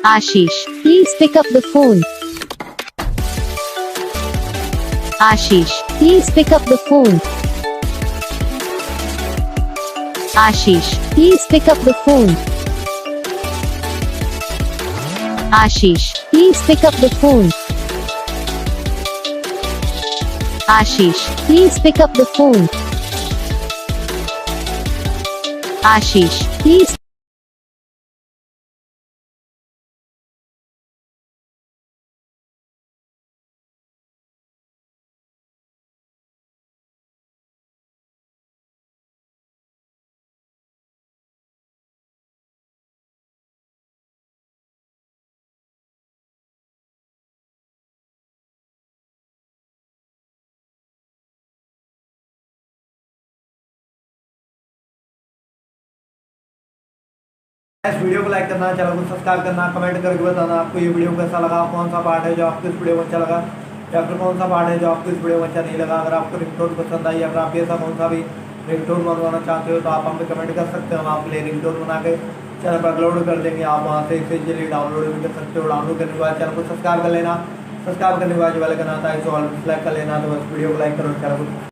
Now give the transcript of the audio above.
Ashish, please pick up the phone. Ashish, please pick up the phone. Ashish, please pick up the phone. Ashish, please pick up the phone. Ashish, please pick up the phone. Ashish, please. इस video को like करना, channel को subscribe करना, comment करके बताना आपको ये video कैसा लगा, कौन सा पार्ट है जो आपको इस वीडियो में अच्छा लगा या फिर कौन सा पार्ट है जो आपको इस वीडियो में अच्छा नहीं लगा। अगर आपको रिंगटोन पसंद आई या फिर आप ऐसा कौन सा भी रिंगटोन बनवाना चाहते हो तो आप हमें कमेंट कर सकते हो। हम आपके लिए रिंगटोन बना के चैनल पर अपलोड कर देंगे। आप वहाँ से इसे इजीली डाउनलोड भी कर सकते हो। डाउनलोड करने के बाद चैनल को सब्सक्राइब कर लेना, सब्सक्राइब करने के बाद जो वाले करना था इसे ऑल सेलेक्ट कर लेना। तो बस वीडियो को लाइक करो, चैनल को